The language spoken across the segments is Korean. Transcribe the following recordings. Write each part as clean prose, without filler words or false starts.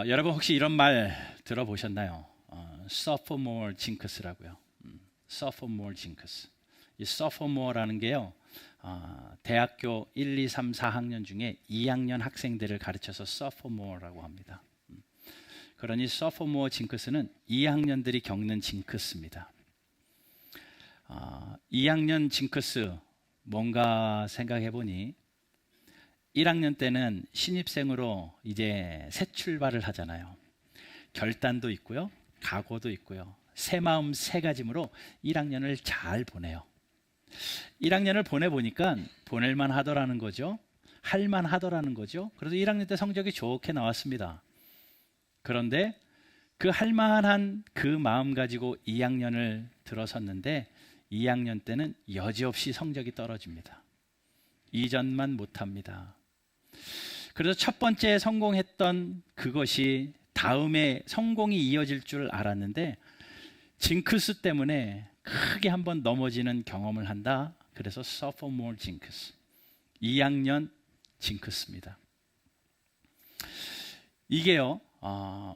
여러분 혹시 이런 말 들어보셨나요? sophomore jinx라고요. sophomore jinx. 이 sophomore라는 게요, 대학교 1, 2, 3, 4학년 중에 2학년 학생들을 가르쳐서 sophomore라고 합니다. 그러니 sophomore jinx는 2학년들이 겪는 징크스입니다. 2학년 징크스 뭔가 생각해 보니 1학년 때는 신입생으로 이제 새 출발을 하잖아요. 결단도 있고요, 각오도 있고요, 새 마음 새 가짐으로 1학년을 잘 보내요. 1학년을 보내보니까 보낼만 하더라는 거죠. 할만 하더라는 거죠. 그래서 1학년 때 성적이 좋게 나왔습니다. 그런데 그 할만한 그 마음 가지고 2학년을 들어섰는데 2학년 때는 여지없이 성적이 떨어집니다. 이전만 못합니다. 그래서 첫 번째 성공했던 그것이 다음에 성공이 이어질 줄 알았는데 징크스 때문에 크게 한번 넘어지는 경험을 한다. 그래서 sophomore jinx, 2학년 징크스입니다. 이게요,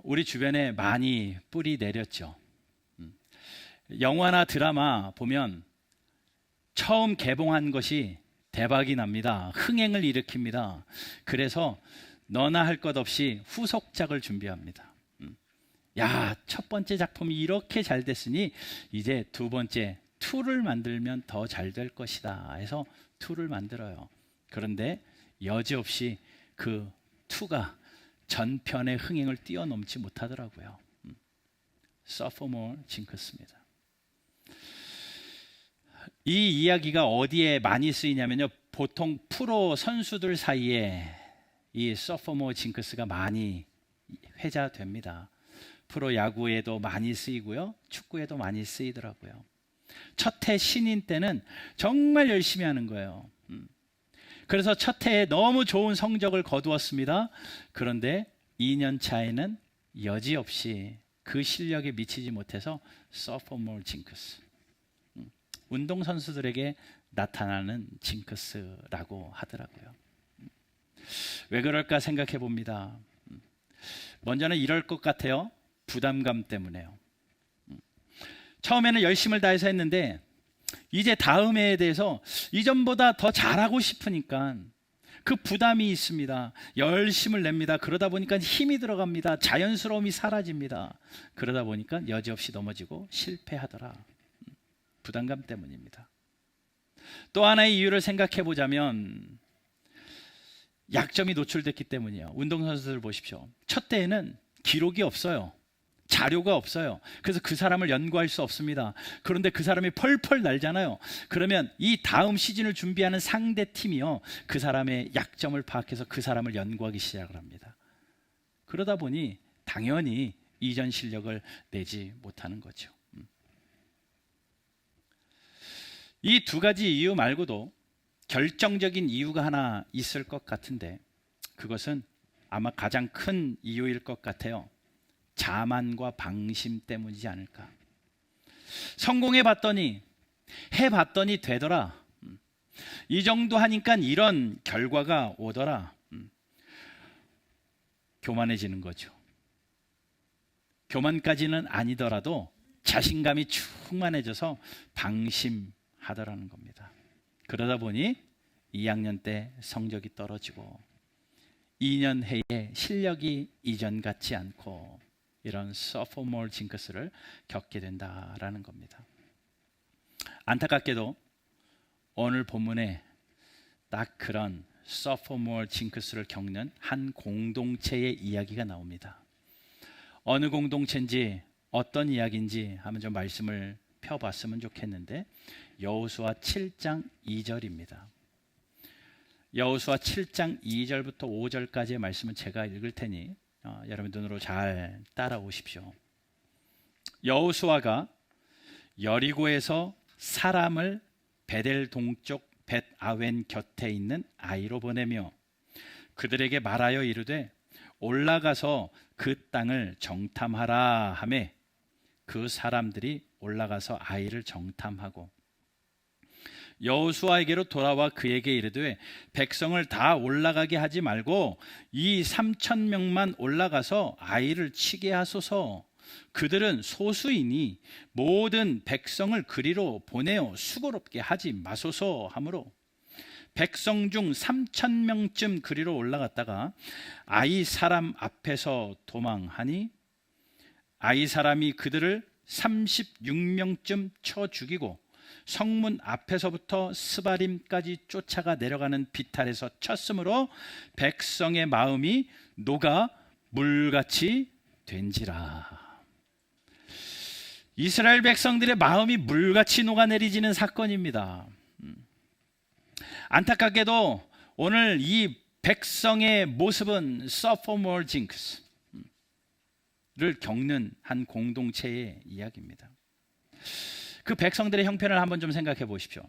우리 주변에 많이 뿌리 내렸죠. 영화나 드라마 보면 처음 개봉한 것이 대박이 납니다. 흥행을 일으킵니다. 그래서 너나 할 것 없이 후속작을 준비합니다. 야, 첫 번째 작품이 이렇게 잘 됐으니 이제 두 번째 2를 만들면 더 잘 될 것이다 해서 2를 만들어요. 그런데 여지없이 그 2가 전편의 흥행을 뛰어넘지 못하더라고요. sophomore jinx입니다. 이 이야기가 어디에 많이 쓰이냐면요, 보통 프로 선수들 사이에 이 sophomore jinx가 많이 회자됩니다. 프로 야구에도 많이 쓰이고요, 축구에도 많이 쓰이더라고요. 첫 해 신인 때는 정말 열심히 하는 거예요. 그래서 첫 해에 너무 좋은 성적을 거두었습니다. 그런데 2년 차에는 여지없이 그 실력에 미치지 못해서 sophomore jinx, 운동선수들에게 나타나는 징크스라고 하더라고요. 왜 그럴까 생각해 봅니다. 먼저는 이럴 것 같아요. 부담감 때문에요. 처음에는 열심을 다해서 했는데 이제 다음 해에 대해서 이전보다 더 잘하고 싶으니까 그 부담이 있습니다. 열심을 냅니다. 그러다 보니까 힘이 들어갑니다. 자연스러움이 사라집니다. 그러다 보니까 여지없이 넘어지고 실패하더라. 부담감 때문입니다. 또 하나의 이유를 생각해 보자면 약점이 노출됐기 때문이에요. 운동선수들 보십시오. 첫 대회는 기록이 없어요. 자료가 없어요. 그래서 그 사람을 연구할 수 없습니다. 그런데 그 사람이 펄펄 날잖아요. 그러면 이 다음 시즌을 준비하는 상대 팀이요, 그 사람의 약점을 파악해서 그 사람을 연구하기 시작을 합니다. 그러다 보니 당연히 이전 실력을 내지 못하는 거죠. 이 두 가지 이유 말고도 결정적인 이유가 하나 있을 것 같은데 그것은 아마 가장 큰 이유일 것 같아요. 자만과 방심 때문이지 않을까. 성공해 봤더니, 해 봤더니 되더라. 이 정도 하니까 이런 결과가 오더라. 교만해지는 거죠. 교만까지는 아니더라도 자신감이 충만해져서 방심하더라는 겁니다. 그러다 보니 2학년 때 성적이 떨어지고 2년 해에 실력이 이전 같지 않고 이런 sophomore jinx를 겪게 된다라는 겁니다. 안타깝게도 오늘 본문에 딱 그런 sophomore jinx를 겪는 한 공동체의 이야기가 나옵니다. 어느 공동체인지 어떤 이야기인지 한번 좀 말씀을 펴봤으면 좋겠는데 여호수아 7장 2절입니다. 여호수아 7장 2절부터 5절까지의 말씀은 제가 읽을 테니 여러분 눈으로 잘 따라오십시오. 여호수아가 여리고에서 사람을 베델 동쪽 벳아웬 곁에 있는 아이로 보내며 그들에게 말하여 이르되 올라가서 그 땅을 정탐하라 하매 그 사람들이 올라가서 아이를 정탐하고 여호수아에게로 돌아와 그에게 이르되 백성을 다 올라가게 하지 말고 이 3,000명만 올라가서 아이를 치게 하소서. 그들은 소수이니 모든 백성을 그리로 보내어 수고롭게 하지 마소서 하므로 백성 중 3,000명쯤 그리로 올라갔다가 아이 사람 앞에서 도망하니 아이 사람이 그들을 36명쯤 쳐 죽이고 성문 앞에서부터 스바림까지 쫓아가 내려가는 비탈에서 쳤으므로 백성의 마음이 녹아 물같이 된지라. 이스라엘 백성들의 마음이 물같이 녹아내리지는 사건입니다. 안타깝게도 오늘 이 백성의 모습은 sophomore jinx를 겪는 한 공동체의 이야기입니다. 그 백성들의 형편을 한번 좀 생각해 보십시오.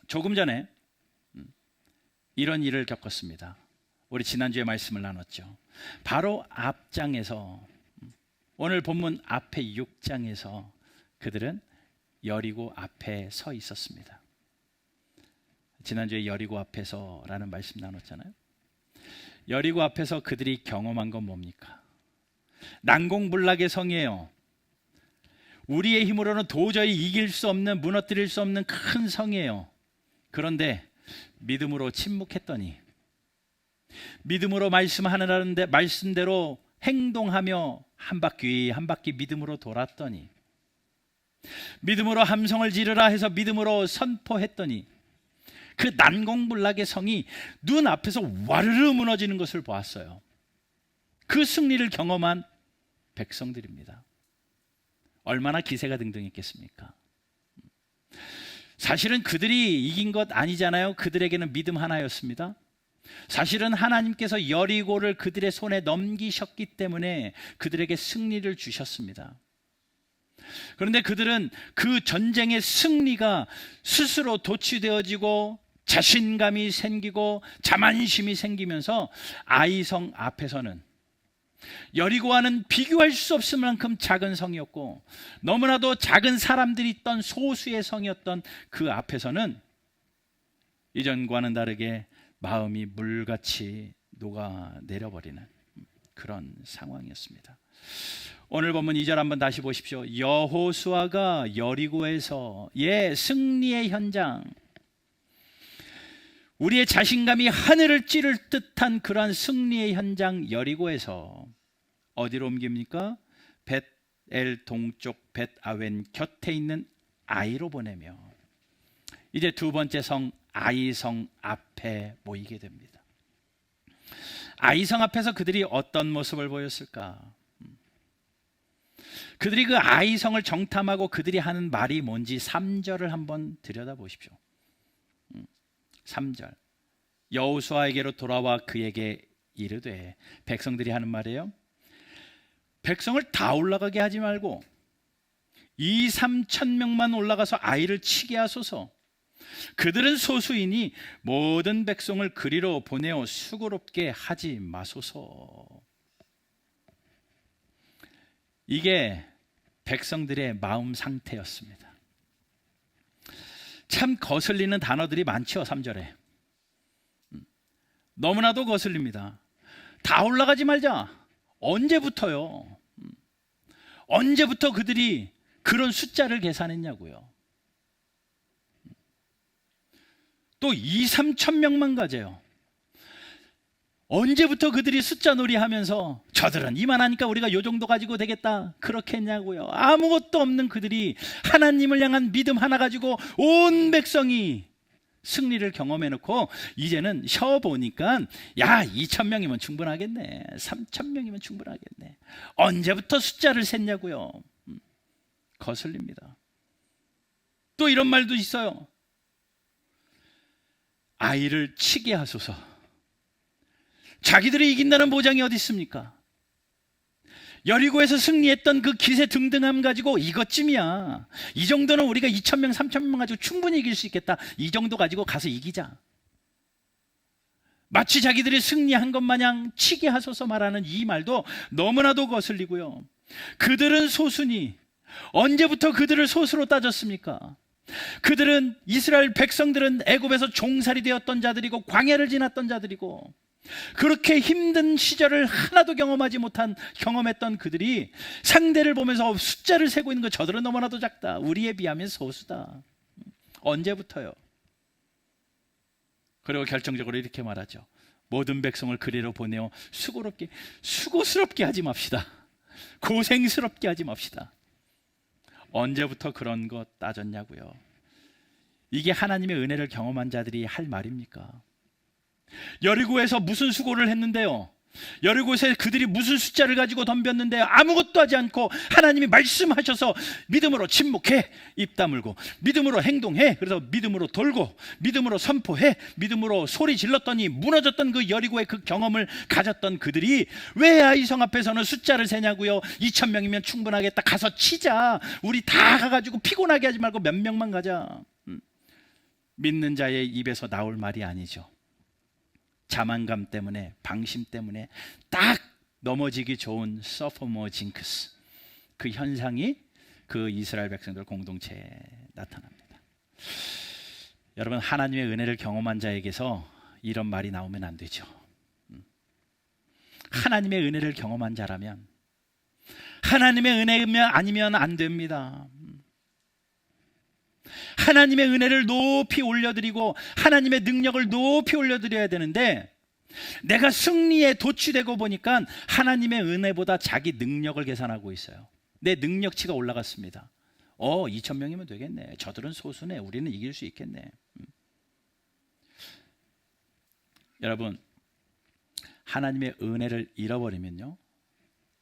조금 전에 이런 일을 겪었습니다. 우리 지난주에 말씀을 나눴죠. 바로 앞장에서, 오늘 본문 앞에 6장에서 그들은 여리고 앞에 서 있었습니다. 지난주에 여리고 앞에서라는 말씀 나눴잖아요. 여리고 앞에서 그들이 경험한 건 뭡니까? 난공불락의 성이에요. 우리의 힘으로는 도저히 이길 수 없는, 무너뜨릴 수 없는 큰 성이에요. 그런데 믿음으로 침묵했더니, 믿음으로 말씀하느라는데 말씀대로 행동하며 한 바퀴 한 바퀴 믿음으로 돌았더니, 믿음으로 함성을 지르라 해서 믿음으로 선포했더니 그 난공불락의 성이 눈앞에서 와르르 무너지는 것을 보았어요. 그 승리를 경험한 백성들입니다. 얼마나 기세가 등등했겠습니까? 사실은 그들이 이긴 것 아니잖아요. 그들에게는 믿음 하나였습니다. 사실은 하나님께서 여리고를 그들의 손에 넘기셨기 때문에 그들에게 승리를 주셨습니다. 그런데 그들은 그 전쟁의 승리가 스스로 도취되어지고 자신감이 생기고 자만심이 생기면서 아이성 앞에서는, 여리고와는 비교할 수 없을 만큼 작은 성이었고 너무나도 작은 사람들이 있던 소수의 성이었던 그 앞에서는 이전과는 다르게 마음이 물같이 녹아내려버리는 그런 상황이었습니다. 오늘 본문 2절 한번 다시 보십시오. 여호수아가 여리고에서의 승리의 현장, 우리의 자신감이 하늘을 찌를 듯한 그러한 승리의 현장 여리고에서 어디로 옮깁니까? 벳엘 동쪽 벳아웬 곁에 있는 아이로 보내며 이제 두 번째 성 아이성 앞에 모이게 됩니다. 아이성 앞에서 그들이 어떤 모습을 보였을까? 그들이 그 아이성을 정탐하고 그들이 하는 말이 뭔지 3절을 한번 들여다보십시오. 3절, 여호수아에게로 돌아와 그에게 이르되, 백성들이 하는 말이에요. 백성을 다 올라가게 하지 말고 2,000~3,000명만 올라가서 아이를 치게 하소서. 그들은 소수이니 모든 백성을 그리로 보내어 수고롭게 하지 마소서. 이게 백성들의 마음 상태였습니다. 참 거슬리는 단어들이 많죠. 3절에 너무나도 거슬립니다. 다 올라가지 말자. 언제부터요? 언제부터 그들이 그런 숫자를 계산했냐고요. 또 2~3,000명만 가져요. 언제부터 그들이 숫자 놀이 하면서 저들은 이만하니까 우리가 요 정도 가지고 되겠다 그렇게 했냐고요. 아무것도 없는 그들이 하나님을 향한 믿음 하나 가지고 온 백성이 승리를 경험해놓고 이제는 쉬어보니까 야 2,000명이면 충분하겠네, 3,000명이면 충분하겠네. 언제부터 숫자를 셌냐고요. 거슬립니다. 또 이런 말도 있어요. 아이를 치게 하소서. 자기들이 이긴다는 보장이 어디 있습니까? 여리고에서 승리했던 그 기세 등등함 가지고 이것쯤이야, 이 정도는 우리가 2,000명 3,000명 가지고 충분히 이길 수 있겠다, 이 정도 가지고 가서 이기자. 마치 자기들이 승리한 것 마냥 치게 하소서 말하는 이 말도 너무나도 거슬리고요. 그들은 소수니 언제부터 그들을 소수로 따졌습니까? 그들은 이스라엘 백성들은 애굽에서 종살이 되었던 자들이고 광야를 지났던 자들이고 그렇게 힘든 시절을 하나도 경험했던 그들이 상대를 보면서 숫자를 세고 있는 거 저들은 너무나도 작다. 우리에 비하면 소수다. 언제부터요? 그리고 결정적으로 이렇게 말하죠. 모든 백성을 그리로 보내어 수고스럽게 하지 맙시다. 고생스럽게 하지 맙시다. 언제부터 그런 거 따졌냐고요? 이게 하나님의 은혜를 경험한 자들이 할 말입니까? 여리고에서 무슨 수고를 했는데요? 여리고에서 그들이 무슨 숫자를 가지고 덤볐는데요? 아무것도 하지 않고 하나님이 말씀하셔서 믿음으로 침묵해, 입 다물고 믿음으로 행동해, 그래서 믿음으로 돌고 믿음으로 선포해, 믿음으로 소리 질렀더니 무너졌던 그 여리고의 그 경험을 가졌던 그들이 왜 아이성 앞에서는 숫자를 세냐고요? 2,000명이면 충분하겠다. 가서 치자. 우리 다 가가지고 피곤하게 하지 말고 몇 명만 가자. 믿는 자의 입에서 나올 말이 아니죠. 자만감 때문에, 방심 때문에 딱 넘어지기 좋은 서포머 징크스, 그 현상이 그 이스라엘 백성들 공동체에 나타납니다. 여러분, 하나님의 은혜를 경험한 자에게서 이런 말이 나오면 안 되죠. 하나님의 은혜를 경험한 자라면 하나님의 은혜면 아니면 안 됩니다. 하나님의 은혜를 높이 올려드리고 하나님의 능력을 높이 올려드려야 되는데, 내가 승리에 도취되고 보니까 하나님의 은혜보다 자기 능력을 계산하고 있어요. 내 능력치가 올라갔습니다. 2,000명이면 되겠네. 저들은 소수네. 우리는 이길 수 있겠네. 여러분, 하나님의 은혜를 잃어버리면요,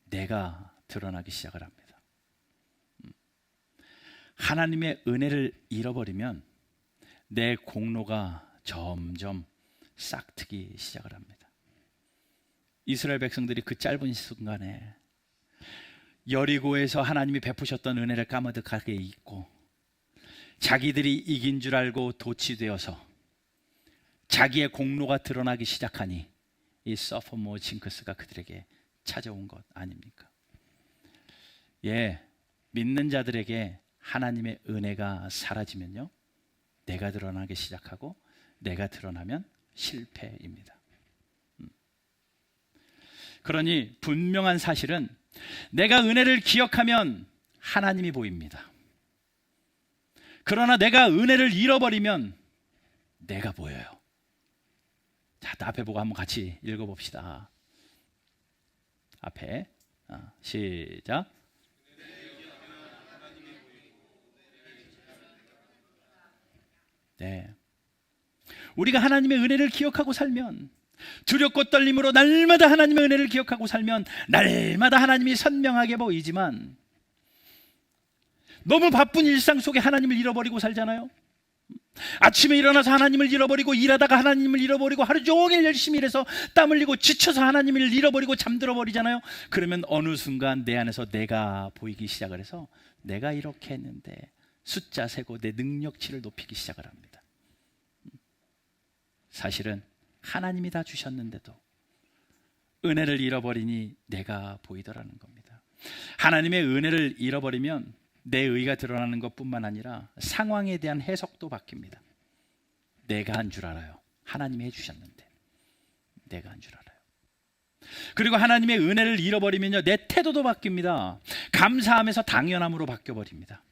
내가 드러나기 시작을 합니다. 하나님의 은혜를 잃어버리면 내 공로가 점점 싹트기 시작을 합니다. 이스라엘 백성들이 그 짧은 순간에 여리고에서 하나님이 베푸셨던 은혜를 까마득하게 잊고 자기들이 이긴 줄 알고 도취되어서 자기의 공로가 드러나기 시작하니 이 서포머 징크스가 그들에게 찾아온 것 아닙니까? 믿는 자들에게 하나님의 은혜가 사라지면요, 내가 드러나기 시작하고 내가 드러나면 실패입니다. 그러니 분명한 사실은 내가 은혜를 기억하면 하나님이 보입니다. 그러나 내가 은혜를 잃어버리면 내가 보여요. 자, 앞에 보고 한번 같이 읽어봅시다. 앞에 시작. 네. 우리가 하나님의 은혜를 기억하고 살면, 두렵고 떨림으로 날마다 하나님의 은혜를 기억하고 살면 날마다 하나님이 선명하게 보이지만, 너무 바쁜 일상 속에 하나님을 잃어버리고 살잖아요. 아침에 일어나서 하나님을 잃어버리고, 일하다가 하나님을 잃어버리고, 하루 종일 열심히 일해서 땀 흘리고 지쳐서 하나님을 잃어버리고 잠들어 버리잖아요. 그러면 어느 순간 내 안에서 내가 보이기 시작을 해서 내가 이렇게 했는데, 숫자 세고 내 능력치를 높이기 시작을 합니다. 사실은 하나님이 다 주셨는데도 은혜를 잃어버리니 내가 보이더라는 겁니다. 하나님의 은혜를 잃어버리면 내 의가 드러나는 것뿐만 아니라 상황에 대한 해석도 바뀝니다. 내가 한 줄 알아요. 하나님이 해주셨는데 내가 한 줄 알아요. 그리고 하나님의 은혜를 잃어버리면요, 내 태도도 바뀝니다. 감사함에서 당연함으로 바뀌어버립니다.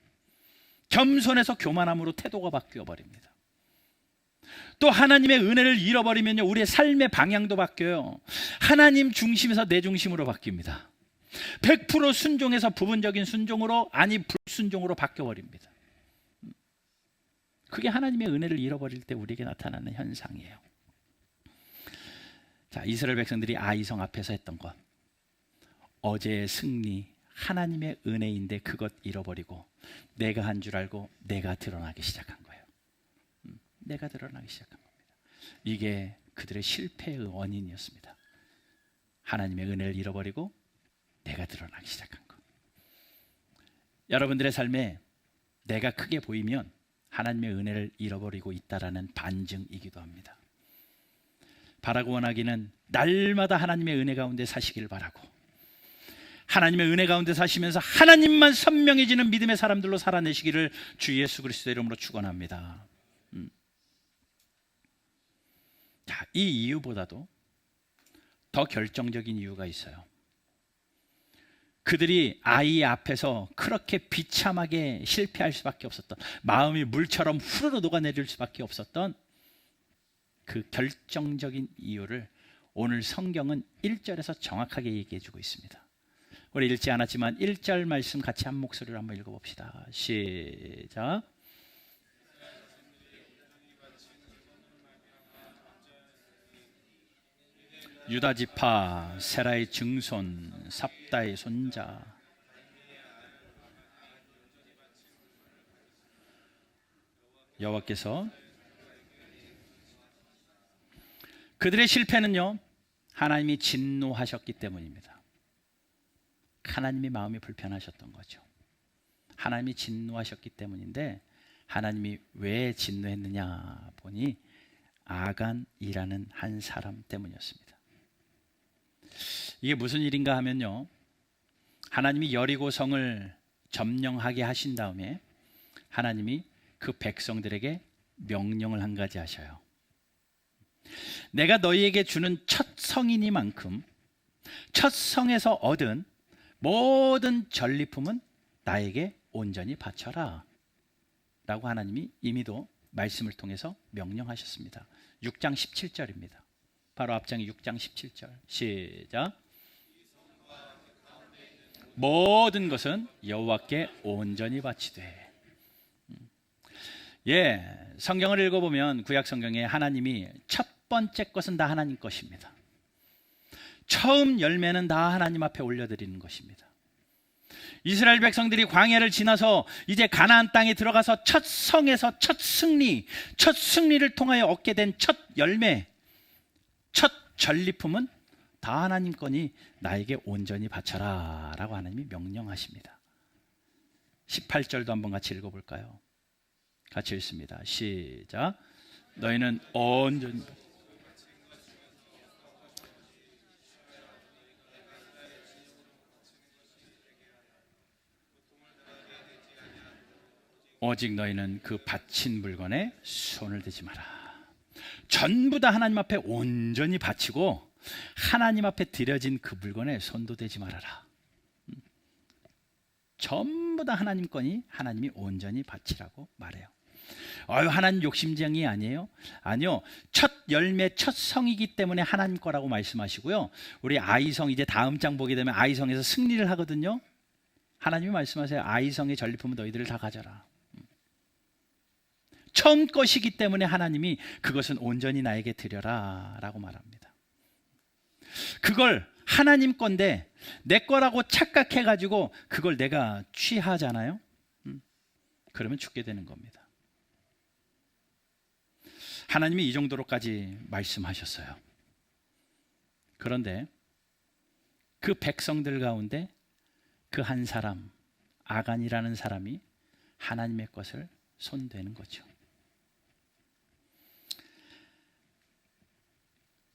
겸손에서 교만함으로 태도가 바뀌어버립니다. 또 하나님의 은혜를 잃어버리면요, 우리의 삶의 방향도 바뀌어요. 하나님 중심에서 내 중심으로 바뀝니다. 100% 순종에서 부분적인 순종으로, 아니 불순종으로 바뀌어버립니다. 그게 하나님의 은혜를 잃어버릴 때 우리에게 나타나는 현상이에요. 자, 이스라엘 백성들이 아이성 앞에서 했던 것, 어제의 승리, 하나님의 은혜인데 그것 잃어버리고 내가 한 줄 알고 내가 드러나기 시작한 거예요. 내가 드러나기 시작한 겁니다. 이게 그들의 실패의 원인이었습니다. 하나님의 은혜를 잃어버리고 내가 드러나기 시작한 것. 여러분들의 삶에 내가 크게 보이면 하나님의 은혜를 잃어버리고 있다라는 반증이기도 합니다. 바라고 원하기는 날마다 하나님의 은혜 가운데 사시길 바라고, 하나님의 은혜 가운데 사시면서 하나님만 선명해지는 믿음의 사람들로 살아내시기를 주 예수 그리스도의 이름으로 축원합니다. 자, 이 이유보다도 더 결정적인 이유가 있어요. 그들이 아이 앞에서 그렇게 비참하게 실패할 수밖에 없었던, 마음이 물처럼 후루룩 녹아내릴 수밖에 없었던 그 결정적인 이유를 오늘 성경은 1절에서 정확하게 얘기해 주고 있습니다. 우리 읽지 않았지만 1절 말씀 같이 한 목소리로 한번 읽어봅시다. 시작. 유다 지파 세라의 증손 삽다의 손자. 여호와께서 그들의 실패는요, 하나님이 진노하셨기 때문입니다. 하나님이 마음이 불편하셨던 거죠. 하나님이 진노하셨기 때문인데, 하나님이 왜 진노했느냐 보니 아간이라는 한 사람 때문이었습니다. 이게 무슨 일인가 하면요, 하나님이 여리고 성을 점령하게 하신 다음에 하나님이 그 백성들에게 명령을 한 가지 하셔요. 내가 너희에게 주는 첫 성이니만큼 첫 성에서 얻은 모든 전리품은 나에게 온전히 바쳐라 라고 하나님이 이미도 말씀을 통해서 명령하셨습니다. 6장 17절입니다. 바로 앞장이 6장 17절. 시작. 모든 것은 여호와께 온전히 바치되. 성경을 읽어보면 구약 성경에 하나님이 첫 번째 것은 다 하나님 것입니다. 처음 열매는 다 하나님 앞에 올려드리는 것입니다. 이스라엘 백성들이 광야를 지나서 이제 가나안 땅에 들어가서 첫 성에서 첫 승리를 통하여 얻게 된 첫 열매, 첫 전리품은 다 하나님 거니 나에게 온전히 바쳐라 라고 하나님이 명령하십니다. 18절도 한번 같이 읽어볼까요? 같이 읽습니다. 시작. 너희는 온전히 오직 너희는 그 바친 물건에 손을 대지 마라. 전부 다 하나님 앞에 온전히 바치고 하나님 앞에 드려진 그 물건에 손도 대지 말아라. 전부 다 하나님 거니 하나님이 온전히 바치라고 말해요. 하나님 욕심쟁이 아니에요? 아니요. 첫 열매, 첫 성이기 때문에 하나님 거라고 말씀하시고요. 우리 아이성 이제 다음 장 보게 되면 아이성에서 승리를 하거든요. 하나님이 말씀하세요. 아이성의 전리품은 너희들을 다 가져라. 처음 것이기 때문에 하나님이 그것은 온전히 나에게 드려라 라고 말합니다. 그걸 하나님 건데 내 거라고 착각해가지고 그걸 내가 취하잖아요. 그러면 죽게 되는 겁니다. 하나님이 이 정도로까지 말씀하셨어요. 그런데 그 백성들 가운데 그 한 사람, 아간이라는 사람이 하나님의 것을 손대는 거죠.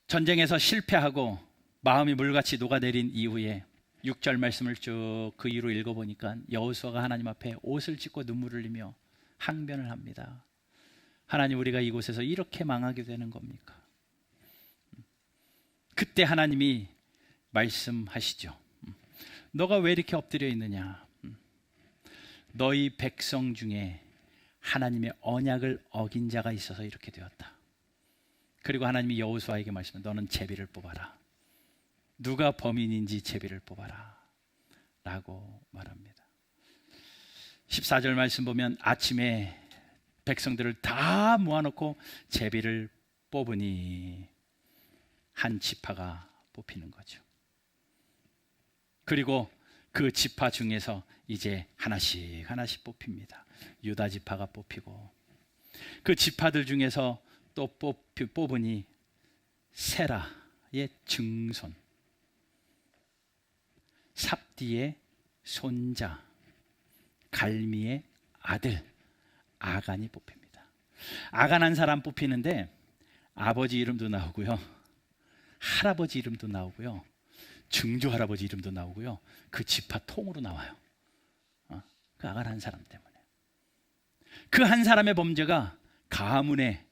전쟁에서 실패하고 마음이 물같이 녹아내린 이후에 6절 말씀을 쭉 그 이후로 읽어보니까 여호수아가 하나님 앞에 옷을 찢고 눈물을 흘리며 항변을 합니다. 하나님, 우리가 이곳에서 이렇게 망하게 되는 겁니까? 그때 하나님이 말씀하시죠. 너가 왜 이렇게 엎드려 있느냐? 너희 백성 중에 하나님의 언약을 어긴 자가 있어서 이렇게 되었다. 그리고 하나님이 여호수아에게 말씀해, 너는 제비를 뽑아라. 누가 범인인지 제비를 뽑아라 라고 말합니다. 14절 말씀 보면 아침에 백성들을 다 모아놓고 제비를 뽑으니 한 지파가 뽑히는 거죠. 그리고 그 지파 중에서 이제 하나씩 뽑힙니다. 유다 지파가 뽑히고 그 지파들 중에서 또 뽑으니 세라의 증손, 삽디의 손자, 갈미의 아들 아간이 뽑힙니다. 아간 한 사람 뽑히는데 아버지 이름도 나오고요, 할아버지 이름도 나오고요, 증조 할아버지 이름도 나오고요. 그 지파 통으로 나와요. 그 아간 한 사람 때문에. 그 한 사람의 범죄가 가문의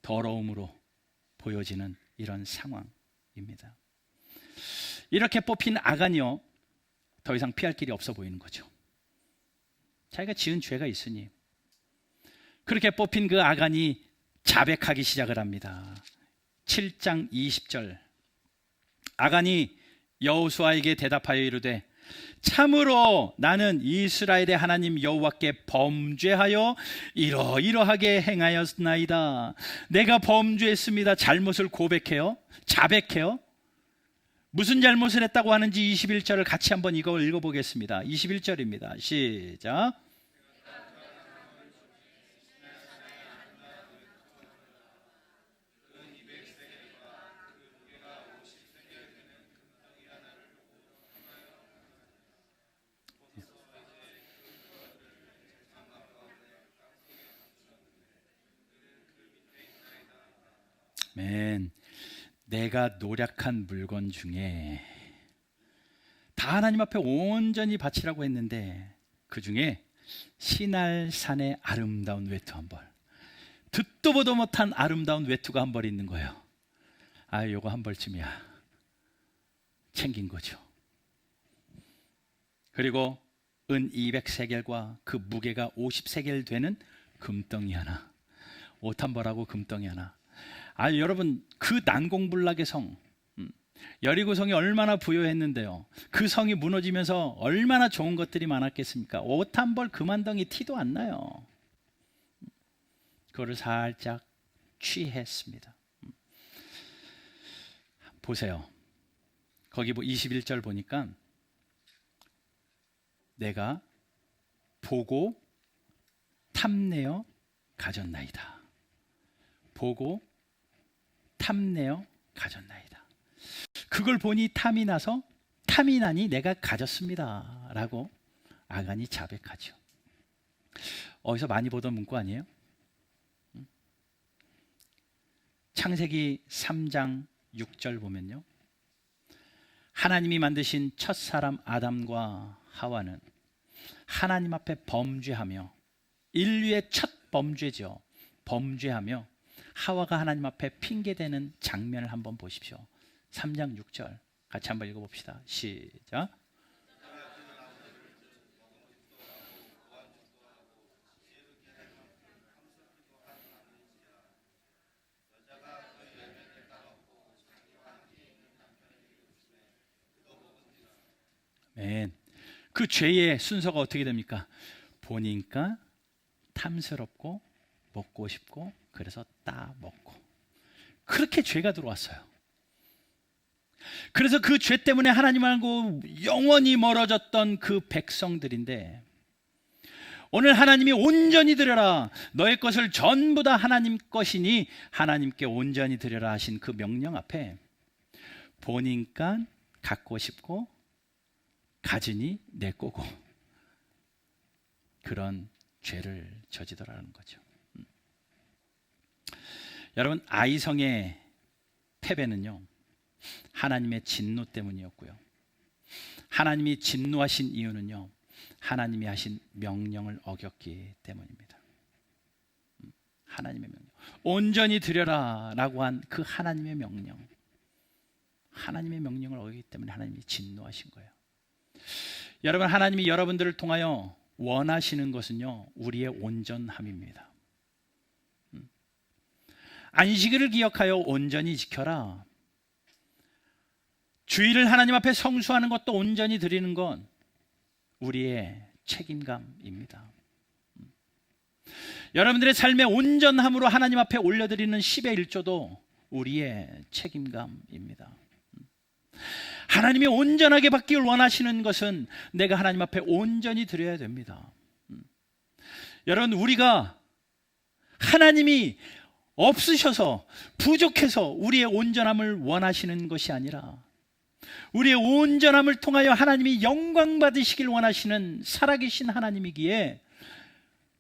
더러움으로 보여지는 이런 상황입니다. 이렇게 뽑힌 아간이요, 더 이상 피할 길이 없어 보이는 거죠. 자기가 지은 죄가 있으니. 그렇게 뽑힌 그 아간이 자백하기 시작을 합니다. 7장 20절. 아간이 여호수아에게 대답하여 이르되 참으로 나는 이스라엘의 하나님 여호와께 범죄하여 이러이러하게 행하였나이다. 내가 범죄했습니다. 잘못을 고백해요, 자백해요. 무슨 잘못을 했다고 하는지 21절을 같이 한번 이걸 읽어보겠습니다. 21절입니다. 시작. 맨, 내가 노력한 물건 중에 다 하나님 앞에 온전히 바치라고 했는데 그 중에 시날산의 아름다운 외투 한 벌, 듣도 보도 못한 아름다운 외투가 한 벌 있는 거예요. 아, 요거 한 벌쯤이야. 챙긴 거죠. 그리고 은 200세겔과 그 무게가 50세겔 되는 금덩이 하나, 옷 한 벌하고 금덩이 하나. 아, 여러분, 그 난공불락의 성, 여리고 성이 얼마나 부요했는데요, 그 성이 무너지면서 얼마나 좋은 것들이 많았겠습니까? 옷 한 벌 금한덩이 티도 안 나요. 그거를 살짝 취했습니다. 보세요. 거기 21절 보니까 내가 보고 탐내어 가졌나이다. 보고 탐내어 가졌나이다. 그걸 보니 탐이 나서 탐이 나니 내가 가졌습니다 라고 아간이 자백하죠. 어디서 많이 보던 문구 아니에요? 창세기 3장 6절 보면요, 하나님이 만드신 첫사람 아담과 하와는 하나님 앞에 범죄하며, 인류의 첫 범죄죠, 범죄하며 하와가 하나님 앞에 핑계대는 장면을 한번 보십시오. 3장 6절 같이 한번 읽어봅시다. 시작. 맨. 그 죄의 순서가 어떻게 됩니까? 보니까 탐스럽고 먹고 싶고, 그래서 따 먹고. 그렇게 죄가 들어왔어요. 그래서 그 죄 때문에 하나님하고 영원히 멀어졌던 그 백성들인데, 오늘 하나님이 온전히 드려라, 너의 것을 전부 다 하나님 것이니 하나님께 온전히 드려라 하신 그 명령 앞에 보니까 갖고 싶고 가지니 내 거고, 그런 죄를 저지더라는 거죠. 여러분, 아이성의 패배는요, 하나님의 진노 때문이었고요, 하나님이 진노하신 이유는요, 하나님이 하신 명령을 어겼기 때문입니다. 하나님의 명령, 온전히 드려라 라고 한 그 하나님의 명령, 하나님의 명령을 어기기 때문에 하나님이 진노하신 거예요. 여러분, 하나님이 여러분들을 통하여 원하시는 것은요, 우리의 온전함입니다. 안식일을 기억하여 온전히 지켜라. 주일을 하나님 앞에 성수하는 것도 온전히 드리는 건 우리의 책임감입니다. 여러분들의 삶의 온전함으로 하나님 앞에 올려드리는 10의 1조도 우리의 책임감입니다. 하나님이 온전하게 받기를 원하시는 것은 내가 하나님 앞에 온전히 드려야 됩니다. 여러분, 우리가 하나님이 없으셔서 부족해서 우리의 온전함을 원하시는 것이 아니라 우리의 온전함을 통하여 하나님이 영광 받으시길 원하시는 살아계신 하나님이기에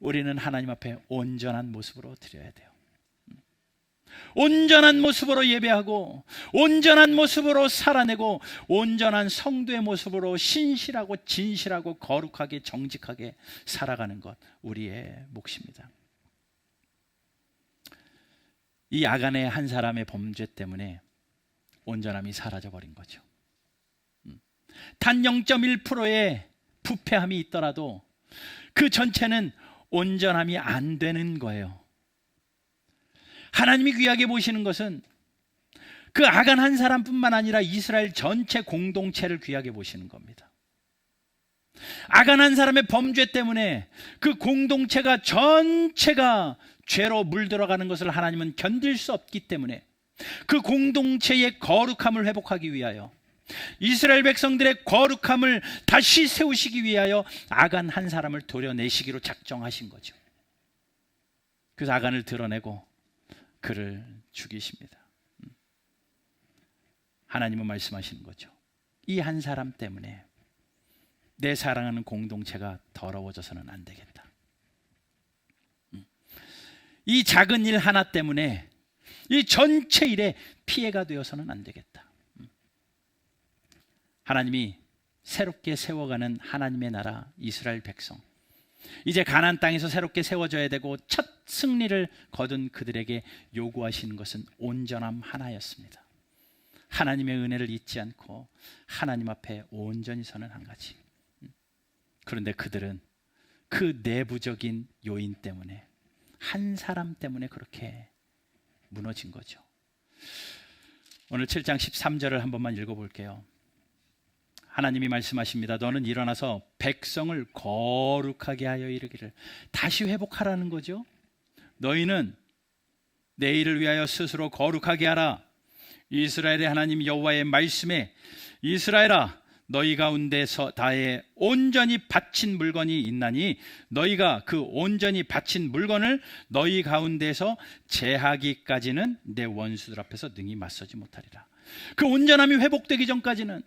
우리는 하나님 앞에 온전한 모습으로 드려야 돼요. 온전한 모습으로 예배하고 온전한 모습으로 살아내고 온전한 성도의 모습으로 신실하고 진실하고 거룩하게 정직하게 살아가는 것, 우리의 몫입니다. 이 아간의 한 사람의 범죄 때문에 온전함이 사라져버린 거죠. 단 0.1%의 부패함이 있더라도 그 전체는 온전함이 안 되는 거예요. 하나님이 귀하게 보시는 것은 그 아간 한 사람뿐만 아니라 이스라엘 전체 공동체를 귀하게 보시는 겁니다. 아간 한 사람의 범죄 때문에 그 공동체가 전체가 죄로 물들어가는 것을 하나님은 견딜 수 없기 때문에 그 공동체의 거룩함을 회복하기 위하여, 이스라엘 백성들의 거룩함을 다시 세우시기 위하여 아간 한 사람을 도려내시기로 작정하신 거죠. 그래서 아간을 드러내고 그를 죽이십니다. 하나님은 말씀하시는 거죠. 이 한 사람 때문에 내 사랑하는 공동체가 더러워져서는 안 되겠다. 이 작은 일 하나 때문에 이 전체 일에 피해가 되어서는 안 되겠다. 하나님이 새롭게 세워가는 하나님의 나라 이스라엘 백성, 이제 가나안 땅에서 새롭게 세워져야 되고 첫 승리를 거둔 그들에게 요구하시는 것은 온전함 하나였습니다. 하나님의 은혜를 잊지 않고 하나님 앞에 온전히 서는 한 가지. 그런데 그들은 그 내부적인 요인 때문에, 한 사람 때문에 그렇게 무너진 거죠. 오늘 7장 13절을 한 번만 읽어볼게요. 하나님이 말씀하십니다. 너는 일어나서 백성을 거룩하게 하여 이르기를. 다시 회복하라는 거죠. 너희는 내일을 위하여 스스로 거룩하게 하라. 이스라엘의 하나님 여호와의 말씀에, 이스라엘아 너희 가운데서 다해 온전히 바친 물건이 있나니 너희가 그 온전히 바친 물건을 너희 가운데서 제하기까지는 내 원수들 앞에서 능히 맞서지 못하리라. 그 온전함이 회복되기 전까지는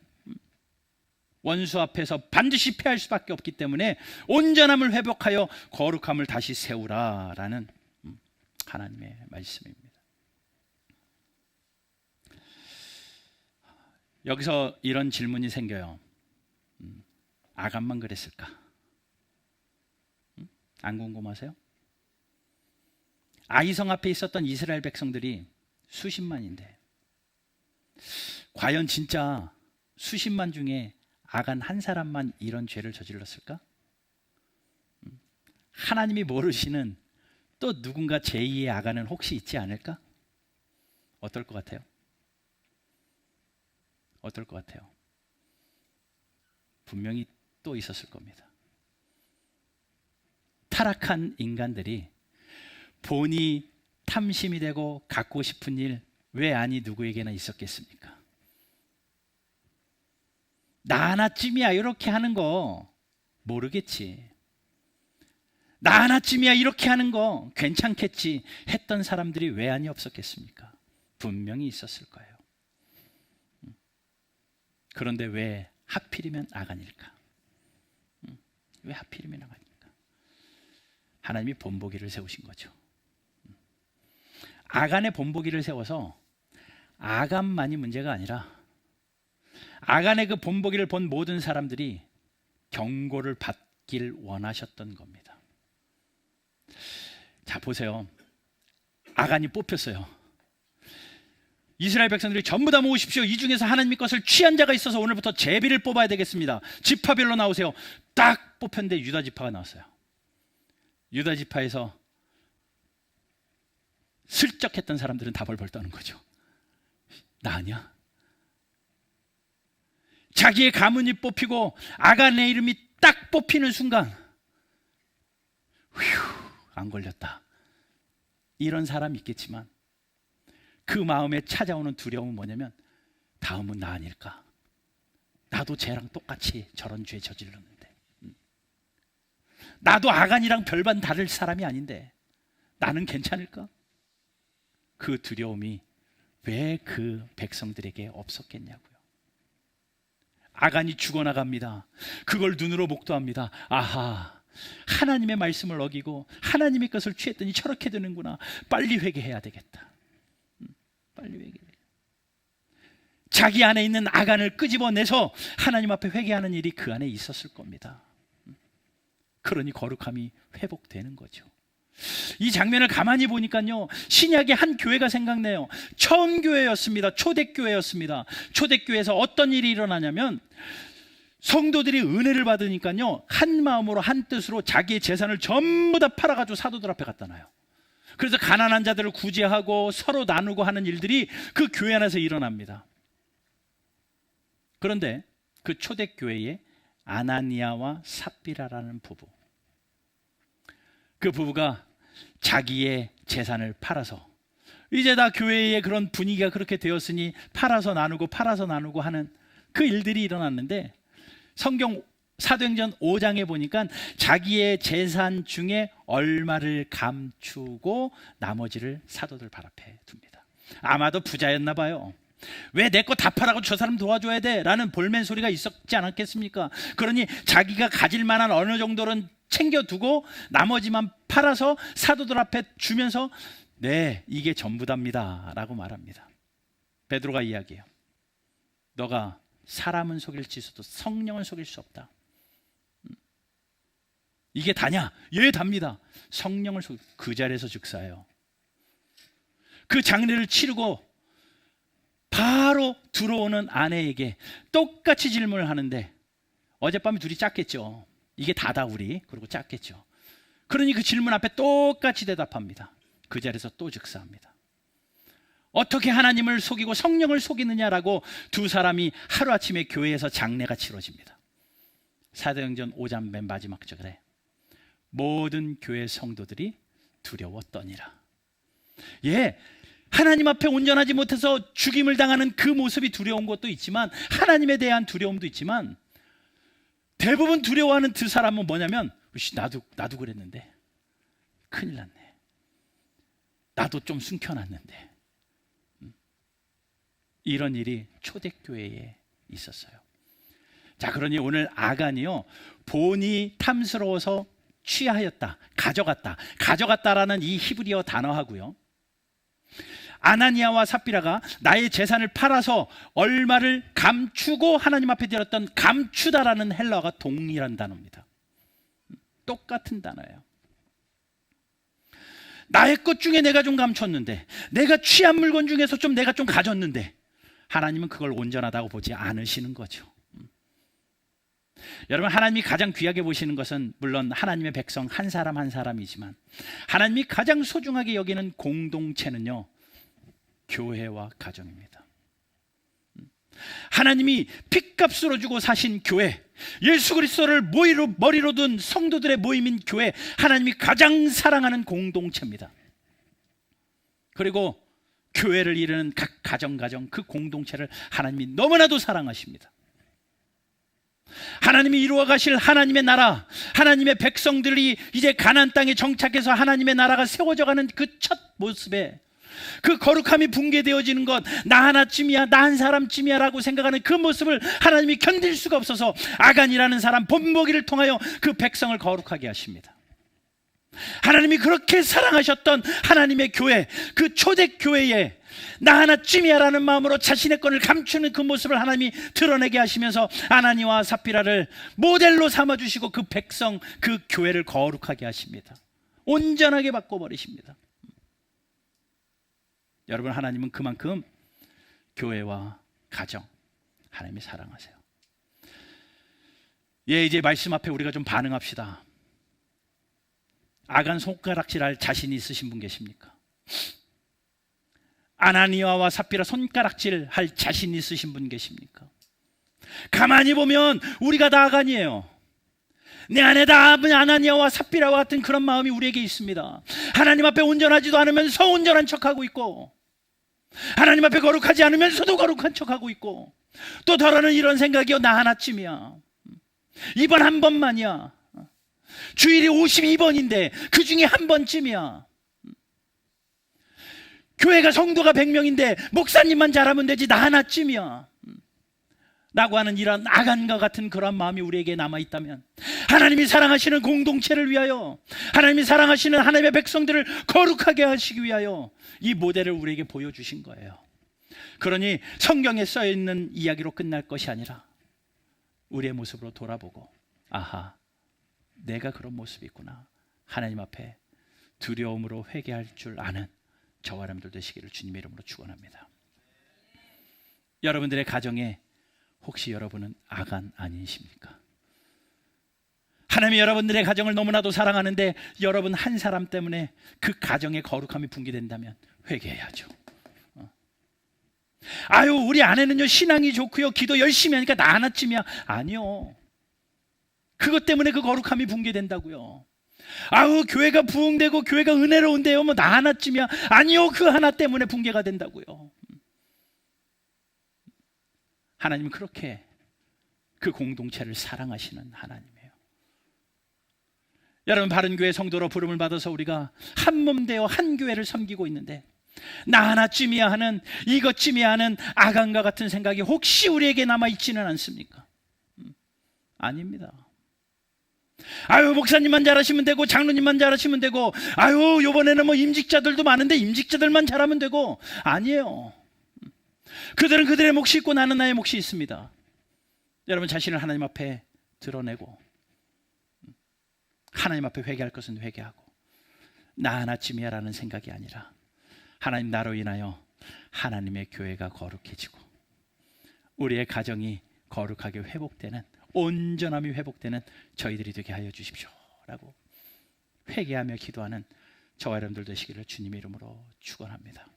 원수 앞에서 반드시 패할 수밖에 없기 때문에 온전함을 회복하여 거룩함을 다시 세우라라는 하나님의 말씀입니다. 여기서 이런 질문이 생겨요. 아간만 그랬을까? 안 궁금하세요? 아이성 앞에 있었던 이스라엘 백성들이 수십만인데 과연 진짜 수십만 중에 아간 한 사람만 이런 죄를 저질렀을까? 하나님이 모르시는 또 누군가 제2의 아간은 혹시 있지 않을까? 어떨 것 같아요? 어떨 것 같아요? 분명히 또 있었을 겁니다. 타락한 인간들이 본이 탐심이 되고 갖고 싶은 일 왜 아니 누구에게나 있었겠습니까? 나 하나쯤이야 이렇게 하는 거 모르겠지, 나 하나쯤이야 이렇게 하는 거 괜찮겠지 했던 사람들이 왜 아니 없었겠습니까? 분명히 있었을 거예요. 그런데 왜 하필이면 아간일까? 왜 하필이면 아간일까? 하나님이 본보기를 세우신 거죠. 아간의 본보기를 세워서 아간만이 문제가 아니라 아간의 그 본보기를 본 모든 사람들이 경고를 받길 원하셨던 겁니다. 자, 보세요. 아간이 뽑혔어요. 이스라엘 백성들이 전부 다 모으십시오. 이 중에서 하나님의 것을 취한 자가 있어서 오늘부터 제비를 뽑아야 되겠습니다. 지파별로 나오세요. 딱 뽑혔는데 유다 지파가 나왔어요. 유다 지파에서 슬쩍 했던 사람들은 다 벌벌 떠는 거죠. 나 아니야? 자기의 가문이 뽑히고 아간의 이름이 딱 뽑히는 순간 휴, 안 걸렸다. 이런 사람이 있겠지만 그 마음에 찾아오는 두려움은 뭐냐면 다음은 나 아닐까? 나도 쟤랑 똑같이 저런 죄 저질렀는데, 나도 아간이랑 별반 다를 사람이 아닌데 나는 괜찮을까? 그 두려움이 왜 그 백성들에게 없었겠냐고요. 아간이 죽어나갑니다. 그걸 눈으로 목도합니다. 아하, 하나님의 말씀을 어기고 하나님의 것을 취했더니 저렇게 되는구나. 빨리 회개해야 되겠다. 빨리 회개해. 자기 안에 있는 아간을 끄집어내서 하나님 앞에 회개하는 일이 그 안에 있었을 겁니다. 그러니 거룩함이 회복되는 거죠. 이 장면을 가만히 보니까요, 신약의 한 교회가 생각나요. 처음 교회였습니다. 초대교회였습니다. 초대교회에서 어떤 일이 일어나냐면 성도들이 은혜를 받으니까요, 한 마음으로 한 뜻으로 자기의 재산을 전부 다 팔아가지고 사도들 앞에 갖다 놔요. 그래서 가난한 자들을 구제하고 서로 나누고 하는 일들이 그 교회 안에서 일어납니다. 그런데 그 초대교회에 아나니아와 삽비라라는 부부, 그 부부가 자기의 재산을 팔아서, 이제 다 교회의 그런 분위기가 그렇게 되었으니 팔아서 나누고 하는 그 일들이 일어났는데, 성경 사도행전 5장에 보니까 자기의 재산 중에 얼마를 감추고 나머지를 사도들 발 앞에 둡니다. 아마도 부자였나 봐요. 왜 내 거 다 팔아고 저 사람 도와줘야 돼? 라는 볼멘 소리가 있었지 않았겠습니까? 그러니 자기가 가질 만한 어느 정도는 챙겨두고 나머지만 팔아서 사도들 앞에 주면서 네, 이게 전부답니다 라고 말합니다. 베드로가 이야기해요. 너가 사람은 속일지수도 성령을 속일 수 없다. 이게 다냐? 예, 답니다. 성령을 속일, 그 자리에서 즉사해요. 그 장례를 치르고 바로 들어오는 아내에게 똑같이 질문을 하는데, 어젯밤에 둘이 짰겠죠. 이게 다다 우리. 그리고 짰겠죠. 그러니 그 질문 앞에 똑같이 대답합니다. 그 자리에서 또 즉사합니다. 어떻게 하나님을 속이고 성령을 속이느냐라고 두 사람이 하루아침에 교회에서 장례가 치러집니다. 사도행전 5장 맨 마지막 절에 모든 교회 성도들이 두려웠더니라. 예, 하나님 앞에 온전하지 못해서 죽임을 당하는 그 모습이 두려운 것도 있지만, 하나님에 대한 두려움도 있지만, 대부분 두려워하는 두 사람은 뭐냐면, 나도 그랬는데 큰일 났네. 나도 좀 숨겨놨는데. 이런 일이 초대교회에 있었어요. 자, 그러니 오늘 아간이요, 본이 탐스러워서 취하였다, 가져갔다라는 이 히브리어 단어하고요, 아나니아와 삽비라가 나의 재산을 팔아서 얼마를 감추고 하나님 앞에 드렸던 감추다라는 헬라어가 동일한 단어입니다. 똑같은 단어예요. 나의 것 중에 내가 좀 감췄는데, 내가 취한 물건 중에서 내가 좀 가졌는데, 하나님은 그걸 온전하다고 보지 않으시는 거죠. 여러분, 하나님이 가장 귀하게 보시는 것은 물론 하나님의 백성 한 사람 한 사람이지만, 하나님이 가장 소중하게 여기는 공동체는요, 교회와 가정입니다. 하나님이 핏값으로 주고 사신 교회, 예수 그리스도를 머리로 둔 성도들의 모임인 교회, 하나님이 가장 사랑하는 공동체입니다. 그리고 교회를 이루는 각 가정 그 공동체를 하나님이 너무나도 사랑하십니다. 하나님이 이루어 가실 하나님의 나라, 하나님의 백성들이 이제 가나안 땅에 정착해서 하나님의 나라가 세워져 가는 그 첫 모습에 그 거룩함이 붕괴되어지는 것, 나 하나쯤이야, 나 한 사람쯤이야 라고 생각하는 그 모습을 하나님이 견딜 수가 없어서 아간이라는 사람 본보기를 통하여 그 백성을 거룩하게 하십니다. 하나님이 그렇게 사랑하셨던 하나님의 교회, 그 초대교회에 나 하나쯤이야 라는 마음으로 자신의 것을 감추는 그 모습을 하나님이 드러내게 하시면서 아나니와 삽비라를 모델로 삼아주시고 그 백성, 그 교회를 거룩하게 하십니다. 온전하게 바꿔버리십니다. 여러분, 하나님은 그만큼 교회와 가정, 하나님이 사랑하세요. 예, 이제 말씀 앞에 우리가 좀 반응합시다. 아간 손가락질할 자신이 있으신 분 계십니까? 아나니아와 삽비라 손가락질할 자신 있으신 분 계십니까? 가만히 보면 우리가 다 아간이에요. 내 안에 다 아나니아와 삽비라와 같은 그런 마음이 우리에게 있습니다. 하나님 앞에 온전하지도 않으면서 온전한 척하고 있고, 하나님 앞에 거룩하지 않으면서도 거룩한 척하고 있고, 또 더러는 이런 생각이요, 나 하나쯤이야, 이번 한 번만이야, 주일이 52번인데 그 중에 한 번쯤이야, 교회가 성도가 100명인데 목사님만 잘하면 되지, 나 하나쯤이야 라고 하는 이런 아간과 같은 그런 마음이 우리에게 남아있다면, 하나님이 사랑하시는 공동체를 위하여, 하나님이 사랑하시는 하나님의 백성들을 거룩하게 하시기 위하여 이 모델을 우리에게 보여주신 거예요. 그러니 성경에 써 있는 이야기로 끝날 것이 아니라 우리의 모습으로 돌아보고, 아하, 내가 그런 모습이 있구나, 하나님 앞에 두려움으로 회개할 줄 아는 저와 여러분들 되시기를 주님의 이름으로 축원합니다. 여러분들의 가정에 혹시 여러분은 아간 아니십니까? 하나님이 여러분들의 가정을 너무나도 사랑하는데 여러분 한 사람 때문에 그 가정의 거룩함이 붕괴된다면 회개해야죠. 아유, 우리 아내는요 신앙이 좋고요 기도 열심히 하니까 나 하나쯤이야. 아니요, 그것 때문에 그 거룩함이 붕괴된다고요. 아유, 교회가 부흥되고 교회가 은혜로운데요 뭐 나 하나쯤이야. 아니요, 그 하나 때문에 붕괴가 된다고요. 하나님은 그렇게 그 공동체를 사랑하시는 하나님이에요. 여러분, 바른교회 성도로 부름을 받아서 우리가 한 몸 되어 한 교회를 섬기고 있는데 나 하나쯤이야 하는, 이것쯤이야 하는 아간과 같은 생각이 혹시 우리에게 남아있지는 않습니까? 아닙니다. 아유, 목사님만 잘하시면 되고 장로님만 잘하시면 되고, 아유, 요번에는 뭐 임직자들도 많은데 임직자들만 잘하면 되고, 아니에요. 그들은 그들의 몫이 있고 나는 나의 몫이 있습니다. 여러분 자신을 하나님 앞에 드러내고 하나님 앞에 회개할 것은 회개하고, 나 하나쯤이야 라는 생각이 아니라 하나님, 나로 인하여 하나님의 교회가 거룩해지고 우리의 가정이 거룩하게 회복되는, 온전함이 회복되는 저희들이 되게 하여 주십시오 라고 회개하며 기도하는 저와 여러분들 되시기를 주님의 이름으로 축원합니다.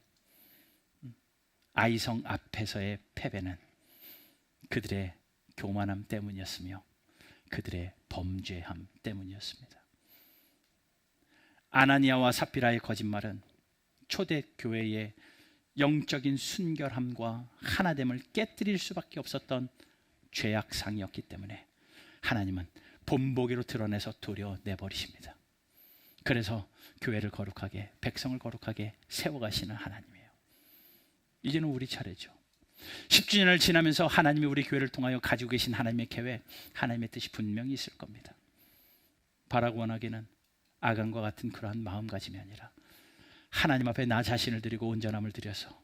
아이성 앞에서의 패배는 그들의 교만함 때문이었으며 그들의 범죄함 때문이었습니다. 아나니아와 삽비라의 거짓말은 초대교회의 영적인 순결함과 하나됨을 깨뜨릴 수밖에 없었던 죄악상이었기 때문에 하나님은 본보기로 드러내서 도려내버리십니다. 그래서 교회를 거룩하게, 백성을 거룩하게 세워가시는 하나님이에요. 이제는 우리 차례죠. 10주년을 지나면서 하나님이 우리 교회를 통하여 가지고 계신 하나님의 계획, 하나님의 뜻이 분명히 있을 겁니다. 바라고 원하기는 아간과 같은 그러한 마음가짐이 아니라 하나님 앞에 나 자신을 드리고 온전함을 드려서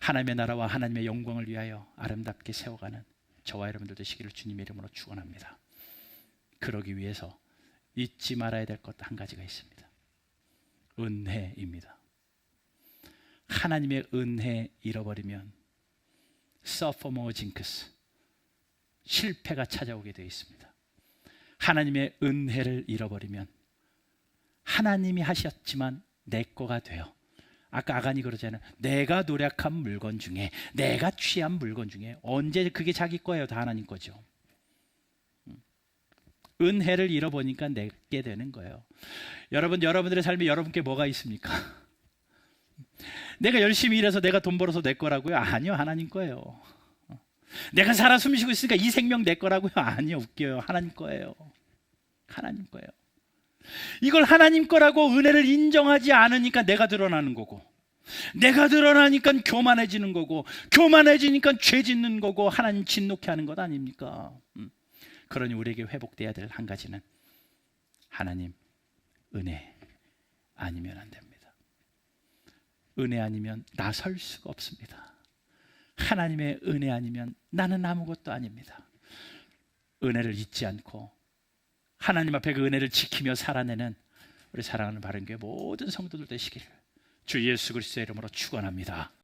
하나님의 나라와 하나님의 영광을 위하여 아름답게 세워가는 저와 여러분들 되시기를 주님의 이름으로 축원합니다. 그러기 위해서 잊지 말아야 될 것 한 가지가 있습니다. 은혜입니다. 하나님의 은혜 잃어버리면 서퍼머 징크스, 실패가 찾아오게 되어 있습니다. 하나님의 은혜를 잃어버리면 하나님이 하셨지만 내 거가 돼요. 아까 아간이 그러잖아요. 내가 노력한 물건 중에, 내가 취한 물건 중에 언제 그게 자기 거예요? 다 하나님 거죠. 은혜를 잃어보니까 내게 되는 거예요. 여러분, 여러분들의 삶에 여러분께 뭐가 있습니까? 내가 열심히 일해서 내가 돈 벌어서 내 거라고요? 아니요, 하나님 거예요. 내가 살아 숨쉬고 있으니까 이 생명 내 거라고요? 아니요, 웃겨요. 하나님 거예요. 하나님 거예요. 이걸 하나님 거라고 은혜를 인정하지 않으니까 내가 드러나는 거고, 내가 드러나니까 교만해지는 거고, 교만해지니까 죄 짓는 거고, 하나님 진노케 하는 것 아닙니까? 그러니 우리에게 회복돼야 될 한 가지는 하나님 은혜 아니면 안 됩니다. 은혜 아니면 나설 수가 없습니다. 하나님의 은혜 아니면 나는 아무것도 아닙니다. 은혜를 잊지 않고 하나님 앞에 그 은혜를 지키며 살아내는 우리 사랑하는 바른교회 모든 성도들 되시기를 주 예수 그리스도의 이름으로 축원합니다.